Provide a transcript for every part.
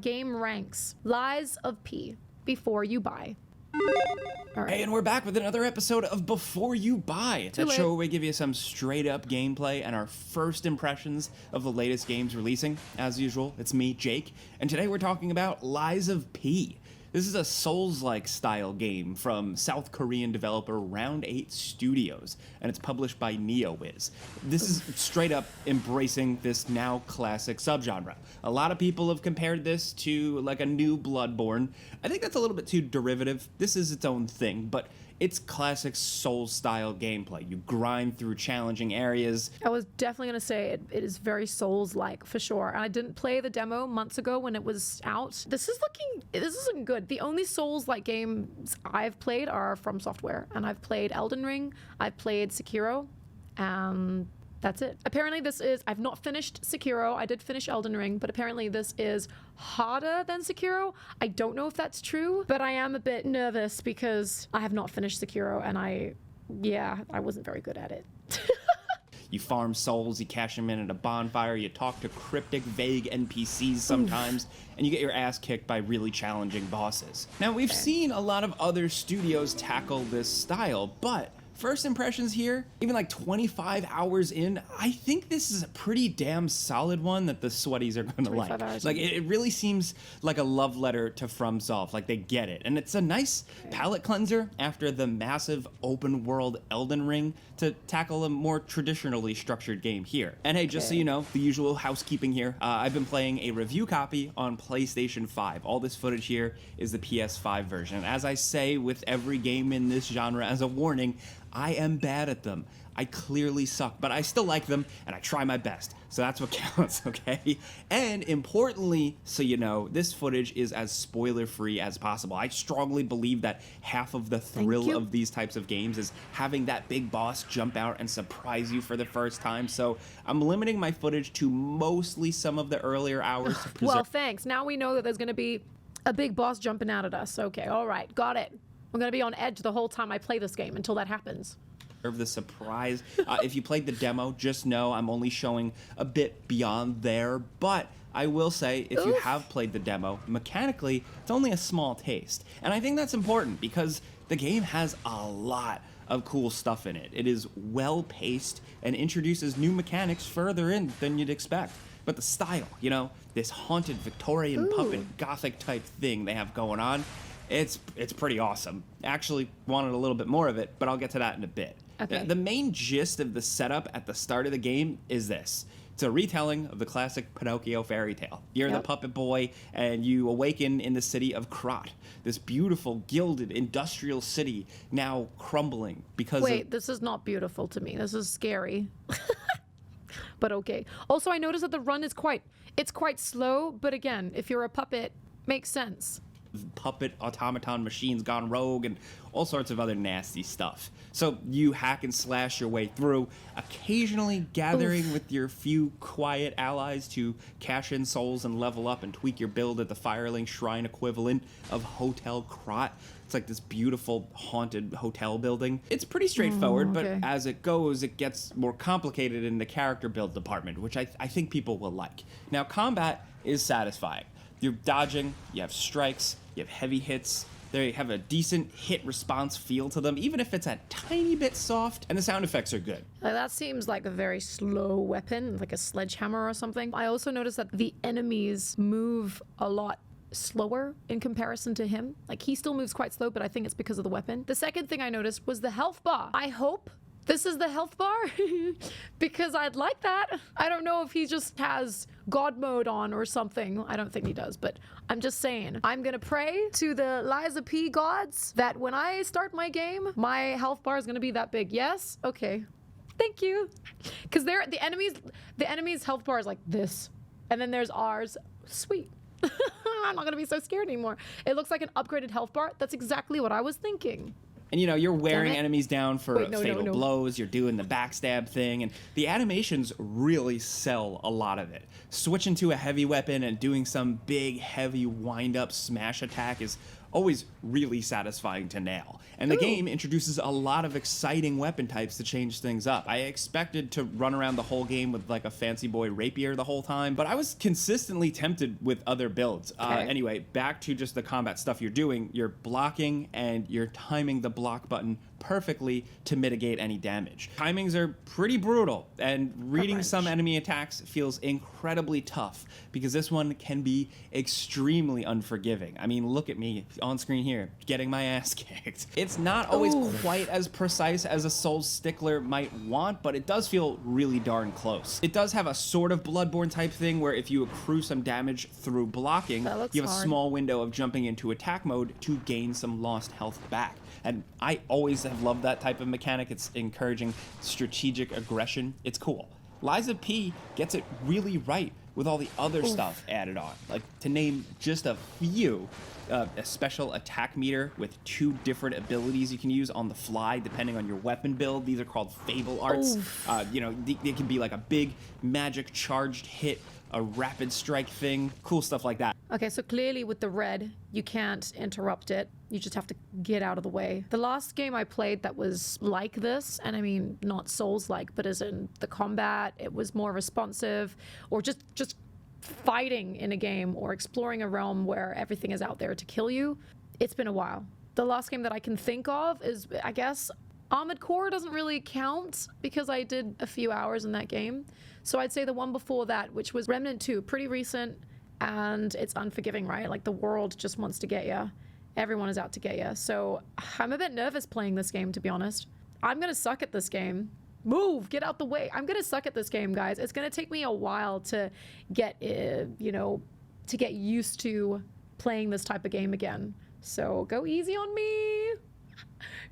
Game ranks Lies of P before you buy. All right. Hey, and we're back with another episode of Before You Buy. That show where we give you some straight up gameplay and our first impressions of the latest games releasing. As usual, it's me, Jake, and today we're talking about Lies of P. This is a Souls-like style game from South Korean developer Round 8 Studios, and it's published by Neowiz. This is straight up embracing this now classic subgenre. A lot of people have compared this to like a new Bloodborne. I think that's a little bit too derivative. This is its own thing, but it's classic Souls-style gameplay. You grind through challenging areas. I was definitely going to say it is very Souls-like for sure. And I didn't play the demo months ago when it was out. This is looking good. The only Souls-like games I've played are from Software, and I've played Elden Ring, I've played Sekiro, and that's it. Apparently I've not finished Sekiro. I did finish Elden Ring, but apparently this is harder than Sekiro. I don't know if that's true, but I am a bit nervous because I have not finished Sekiro, and I wasn't very good at it. You farm souls, you cash them in at a bonfire, you talk to cryptic, vague NPCs sometimes, and you get your ass kicked by really challenging bosses. Now, we've seen a lot of other studios tackle this style, but first impressions here, even like 25 hours in, I think this is a pretty damn solid one that the sweaties are gonna like. Like, it really seems like a love letter to FromSoft, like they get it. And it's a nice palate cleanser after the massive open world Elden Ring to tackle a more traditionally structured game here. And hey, just so you know, the usual housekeeping here, I've been playing a review copy on PlayStation 5. All this footage here is the PS5 version. As I say with every game in this genre as a warning, I am bad at them. I clearly suck, but I still like them, and I try my best. So that's what counts, okay? And importantly, so you know, this footage is as spoiler-free as possible. I strongly believe that half of the thrill of these types of games is having that big boss jump out and surprise you for the first time. So I'm limiting my footage to mostly some of the earlier hours to preserve. Well, thanks. Now we know that there's going to be a big boss jumping out at us. Okay, all right, got it. I'm going to be on edge the whole time I play this game until that happens. Of the surprise. If you played the demo, just know I'm only showing a bit beyond there, but I will say, if you have played the demo, mechanically, it's only a small taste. And I think that's important because the game has a lot of cool stuff in it. It is well-paced and introduces new mechanics further in than you'd expect. But the style, you know, this haunted Victorian puppet gothic type thing they have going on, it's pretty awesome. Actually wanted a little bit more of it, but I'll get to that in a bit. Okay. The main gist of the setup at the start of the game is this. It's a retelling of the classic Pinnochio fairy tale. You're the puppet boy, and you awaken in the city of Krat, this beautiful, gilded, industrial city now crumbling because this is not beautiful to me. This is scary. But okay. Also, I noticed that the run is quite slow, but again, if you're a puppet, makes sense. Puppet automaton machines gone rogue and all sorts of other nasty stuff. So you hack and slash your way through, occasionally gathering with your few quiet allies to cash in souls and level up and tweak your build at the Firelink Shrine equivalent of Hotel Krat. It's like this beautiful haunted hotel building. It's pretty straightforward, but as it goes, it gets more complicated in the character build department, which I think people will like. Now, combat is satisfying. You're dodging, you have strikes, you have heavy hits, they have a decent hit response feel to them, even if it's a tiny bit soft, and the sound effects are good. That seems like a very slow weapon, like a sledgehammer or something. I also noticed that the enemies move a lot slower in comparison to him. Like, he still moves quite slow, but I think it's because of the weapon. The second thing I noticed was the health bar. I hope this is the health bar because I'd like that. I don't know if he just has God mode on or something. I don't think he does, but I'm just saying. I'm gonna pray to the Lies of P gods that when I start my game, my health bar is gonna be that big. Yes? Okay. Thank you. Because the enemy's health bar is like this. And then there's ours. Sweet. I'm not gonna be so scared anymore. It looks like an upgraded health bar. That's exactly what I was thinking. And, you know, you're wearing enemies down for fatal blows, you're doing the backstab thing, and the animations really sell a lot of it. Switching to a heavy weapon and doing some big, heavy wind-up smash attack is always really satisfying to nail. And the Ooh. game introduces a lot of exciting weapon types to change things up. I expected to run around the whole game with like a fancy boy rapier the whole time, but I was consistently tempted with other builds. Anyway, back to just the combat stuff you're doing. You're blocking and you're timing the block button perfectly to mitigate any damage. Timings are pretty brutal, and reading some enemy attacks feels incredibly tough because this one can be extremely unforgiving. I mean, look at me on screen here, getting my ass kicked. It's not always quite as precise as a Souls stickler might want, but it does feel really darn close. It does have a sort of Bloodborne type thing where if you accrue some damage through blocking, you have a small window of jumping into attack mode to gain some lost health back. And I always have loved that type of mechanic. It's encouraging strategic aggression. It's cool. Liza P gets it really right with all the other stuff added on. Like, to name just a few, a special attack meter with 2 different abilities you can use on the fly depending on your weapon build. These are called Fable Arts. You know, they can be like a big magic charged hit, a rapid strike thing, cool stuff like that. Okay, so clearly with the red, you can't interrupt it. You just have to get out of the way. The last game I played that was like this, and I mean, not Souls-like, but as in the combat, it was more responsive, or just fighting in a game or exploring a realm where everything is out there to kill you. It's been a while. The last game that I can think of is, I guess, Armored Core doesn't really count because I did a few hours in that game. So I'd say the one before that, which was Remnant 2, pretty recent, and it's unforgiving, right? Like, the world just wants to get you. Everyone is out to get you. So I'm a bit nervous playing this game, to be honest. I'm gonna suck at this game. Move, get out the way. I'm gonna suck at this game, guys. It's gonna take me a while to get, you know, to get used to playing this type of game again. So go easy on me.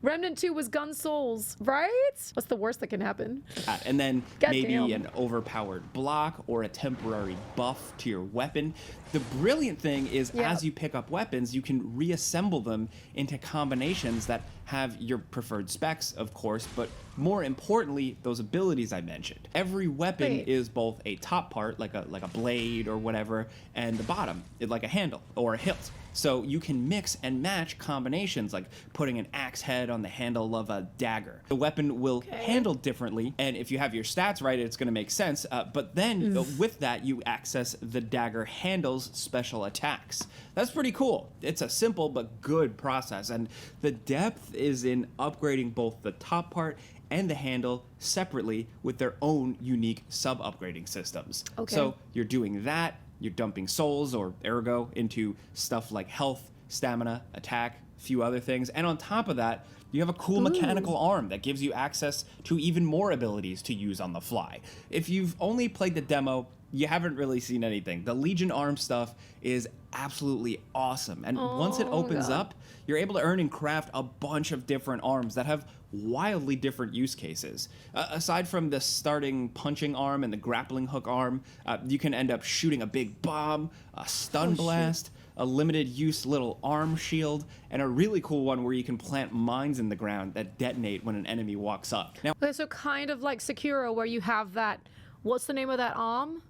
Remnant 2 was Gun Souls, right? What's the worst that can happen? And then maybe damn. an overpowered block or a temporary buff to your weapon. The brilliant thing is as you pick up weapons, you can reassemble them into combinations that have your preferred specs, of course, but more importantly, those abilities I mentioned. Every weapon is both a top part, like a blade or whatever, and the bottom, like a handle or a hilt. So you can mix and match combinations, like putting an axe head on the handle of a dagger. The weapon will handle differently, and if you have your stats right, it's going to make sense. But then with that, you access the dagger handle's special attacks. That's pretty cool. It's a simple but good process, and the depth is in upgrading both the top part and the handle separately with their own unique sub-upgrading systems. So you're doing that. You're dumping souls, or ergo, into stuff like health, stamina, attack, a few other things. And on top of that, you have a cool mechanical arm that gives you access to even more abilities to use on the fly. If you've only played the demo, you haven't really seen anything. The Legion arm stuff is absolutely awesome. And once it opens up, you're able to earn and craft a bunch of different arms that have wildly different use cases. Aside from the starting punching arm and the grappling hook arm, you can end up shooting a big bomb, a stun blast, a limited use little arm shield, and a really cool one where you can plant mines in the ground that detonate when an enemy walks up. Now, Okay, so kind of like Sekiro, where you have that, what's the name of that arm?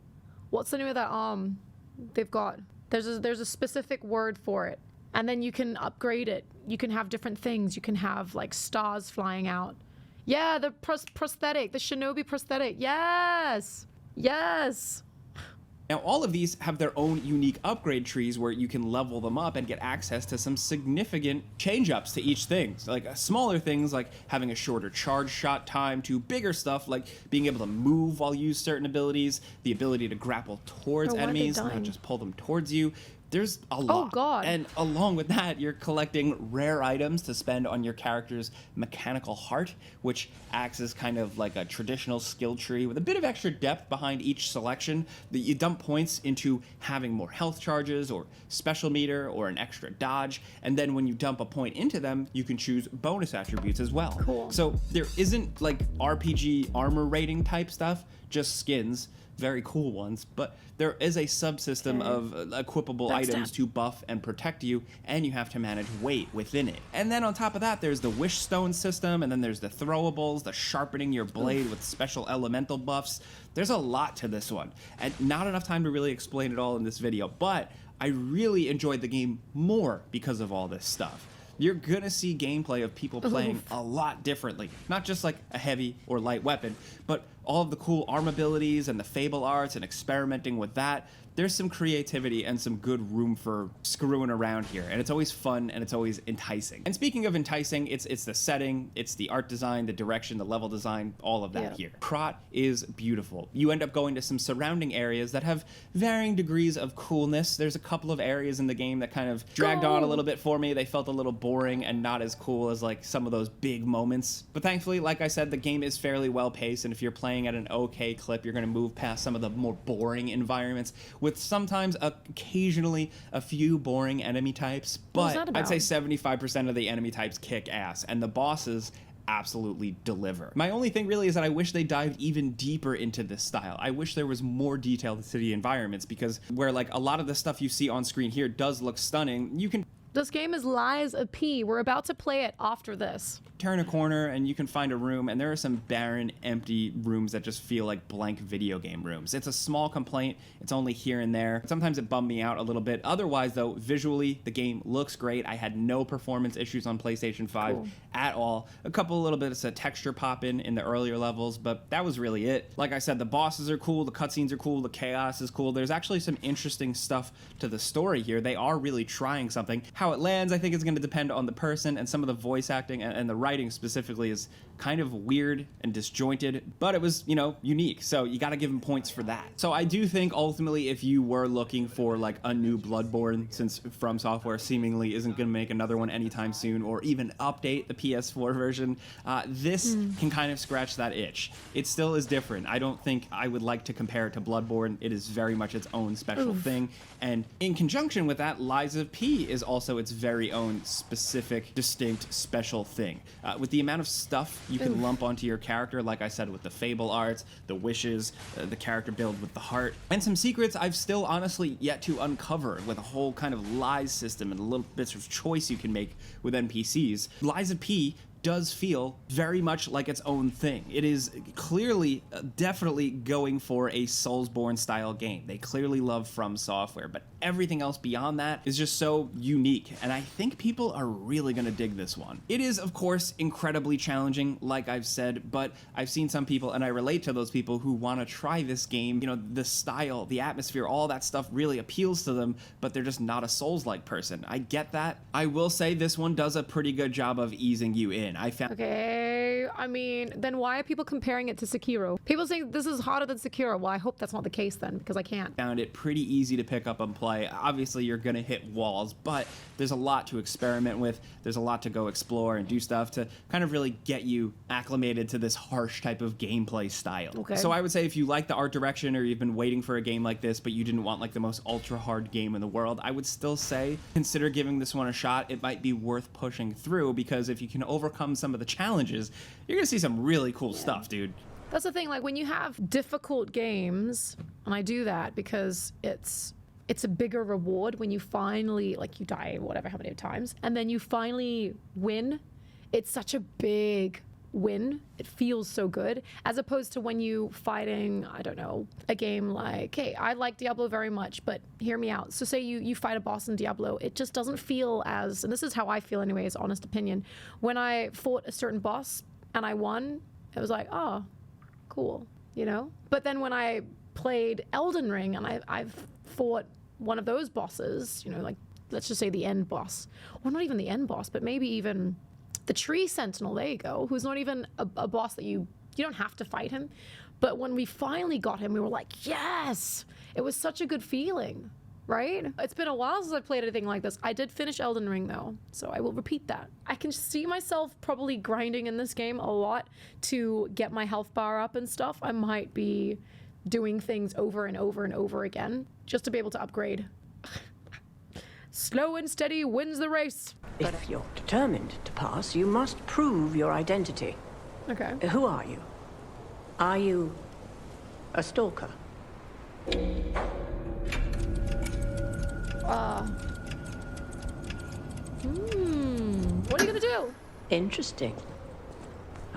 What's the name of that arm they've got? There's a specific word for it. And then you can upgrade it. You can have different things. You can have like stars flying out. Yeah, the prosthetic, the shinobi prosthetic. Yes. Yes. Now, all of these have their own unique upgrade trees where you can level them up and get access to some significant change-ups to each thing. So, like smaller things like having a shorter charge shot time, to bigger stuff like being able to move while you use certain abilities, the ability to grapple towards enemies, not just pull them towards you. There's a lot. Oh, God. And along with that, you're collecting rare items to spend on your character's mechanical heart, which acts as kind of like a traditional skill tree with a bit of extra depth behind each selection. That you dump points into having more health charges or special meter or an extra dodge. And then when you dump a point into them, you can choose bonus attributes as well. Cool. So there isn't like RPG armor rating type stuff, just skins. Very cool ones, but there is a subsystem of equipable items to buff and protect you, and you have to manage weight within it. And then on top of that, there's the wish stone system, and then there's the throwables, the sharpening your blade with special elemental buffs. There's a lot to this one, and not enough time to really explain it all in this video, but I really enjoyed the game more because of all this stuff. You're gonna see gameplay of people playing a lot differently. Not just like a heavy or light weapon, but all of the cool arm abilities and the fable arts and experimenting with that. There's some creativity and some good room for screwing around here, and it's always fun and it's always enticing. And speaking of enticing, it's the setting, it's the art design, the direction, the level design, all of that here. Krat is beautiful. You end up going to some surrounding areas that have varying degrees of coolness. There's a couple of areas in the game that kind of dragged on a little bit for me. They felt a little boring and not as cool as like some of those big moments. But thankfully, like I said, the game is fairly well paced, and if you're playing at an okay clip, you're gonna move past some of the more boring environments, with sometimes occasionally a few boring enemy types, but I'd say 75% of the enemy types kick ass, and the bosses absolutely deliver. My only thing really is that I wish they dived even deeper into this style. I wish there was more detail to the environments, because where like a lot of the stuff you see on screen here does look stunning, you can This game is Lies of P. We're about to play it after this. turn a corner and you can find a room, and there are some barren, empty rooms that just feel like blank video game rooms. It's a small complaint. It's only here and there. Sometimes it bummed me out a little bit. Otherwise, though, visually, the game looks great. I had no performance issues on PlayStation 5 at all. A couple little bits of texture pop in the earlier levels, but that was really it. Like I said, the bosses are cool, the cutscenes are cool, the chaos is cool. There's actually some interesting stuff to the story here. They are really trying something. How it lands, I think, is going to depend on the person, and some of the voice acting and the writing specifically is kind of weird and disjointed, but it was, you know, unique, so you got to give them points for that. So I do think ultimately, if you were looking for like a new Bloodborne, since From Software seemingly isn't going to make another one anytime soon, or even update the PS4 version, this can kind of scratch that itch. It still is different. I don't think I would like to compare it to Bloodborne. It is very much its own special thing, and in conjunction with that, Lies of P is also its very own specific, distinct, special thing. With the amount of stuff you can lump onto your character, like I said, with the fable arts, the wishes, the character build with the heart, and some secrets I've still honestly yet to uncover, with a whole kind of lies system and little bits of choice you can make with NPCs. Lies of P does feel very much like its own thing. It is clearly, definitely going for a Soulsborne style game. They clearly love From Software, but everything else beyond that is just so unique, and I think people are really gonna dig this one. It is, of course, incredibly challenging, like I've said, but I've seen some people, and I relate to those people, who want to try this game. You know, the style, the atmosphere, all that stuff really appeals to them, but they're just not a Souls-like person. I get that. I will say this one does a pretty good job of easing you in. I found Okay, I mean, then why are people comparing it to Sekiro? People say this is harder than Sekiro. Well, I hope that's not the case then, because I can't. Found it pretty easy to pick up and play. Obviously, you're gonna hit walls, but there's a lot to experiment with. There's a lot to go explore and do stuff to kind of really get you acclimated to this harsh type of gameplay style. Okay. So I would say if you like the art direction, or you've been waiting for a game like this, but you didn't want like the most ultra hard game in the world, I would still say consider giving this one a shot. It might be worth pushing through, because if you can overcome some of the challenges, you're gonna see some really cool stuff, dude. That's the thing, like when you have difficult games, and I do that because it's a bigger reward when you finally, like, you die whatever how many times, and then you finally win. It's such a big win. It feels so good, as opposed to when you fighting, I don't know, a game like, hey, I like Diablo very much, but hear me out. So say you fight a boss in Diablo, it just doesn't feel as, and this is how I feel anyways, honest opinion, when I fought a certain boss and I won, it was like, oh, cool, you know? But then when I played Elden Ring and I've fought one of those bosses, you know, like, let's just say the end boss, or not even the end boss, but maybe even the Tree Sentinel, there you go, who's not even a boss that you don't have to fight him. But when we finally got him, we were like, yes! It was such a good feeling, right? It's been a while since I played anything like this. I did finish Elden Ring though, so I will repeat that. I can see myself probably grinding in this game a lot to get my health bar up and stuff. I might be doing things over and over and over again just to be able to upgrade. Slow and steady wins the race. If you're determined to pass, you must prove your identity. Okay. Who are you? Are you a stalker? What are you gonna do? Interesting.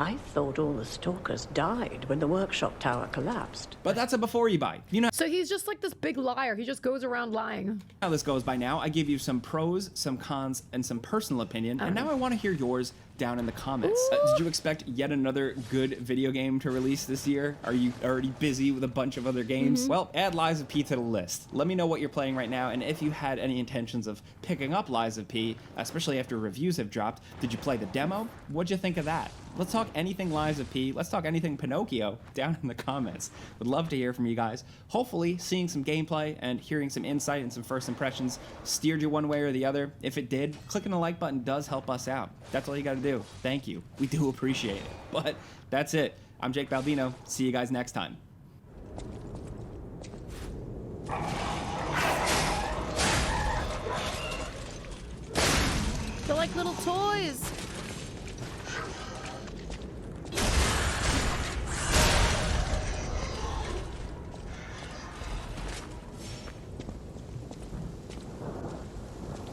I thought all the stalkers died when the workshop tower collapsed. But that's a before you buy. You know So he's just like this big liar. He just goes around lying. how this goes by now. I give you some pros, some cons, and some personal opinion. And now I want to hear yours down in the comments. Did you expect yet another good video game to release this year? Are you already busy with a bunch of other games? Well, add Lies of P to the list. Let me know what you're playing right now, and if you had any intentions of picking up Lies of P, especially after reviews have dropped. Did you play the demo? What'd you think of that? Let's talk anything Lies of P. Let's talk anything Pinnochio down in the comments. Would love to hear from you guys. Hopefully, seeing some gameplay and hearing some insight and some first impressions steered you one way or the other. If it did, clicking the like button does help us out. That's all you gotta do. Thank you. We do appreciate it. But that's it. I'm Jake Baldino. See you guys next time. They're like little toys.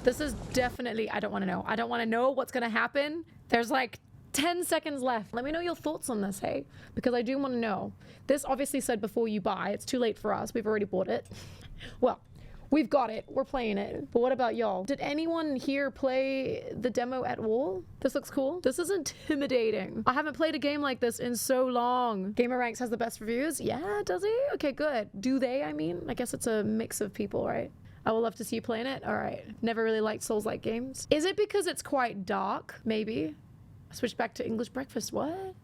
This is definitely, I don't want to know. I don't want to know what's going to happen. There's like 10 seconds left. Let me know your thoughts on this, hey? Because I do want to know. This obviously said before you buy. It's too late for us. We've already bought it. Well, we've got it. We're playing it. But what about y'all? Did anyone here play the demo at all? This looks cool. This is intimidating. I haven't played a game like this in so long. GamerRanks has the best reviews? Yeah, does he? Okay, good. Do they, I mean? I guess it's a mix of people, right? I would love to see you playing it. All right. Never really liked Souls-like games. Is it because it's quite dark? Maybe. Switch back to English breakfast. What?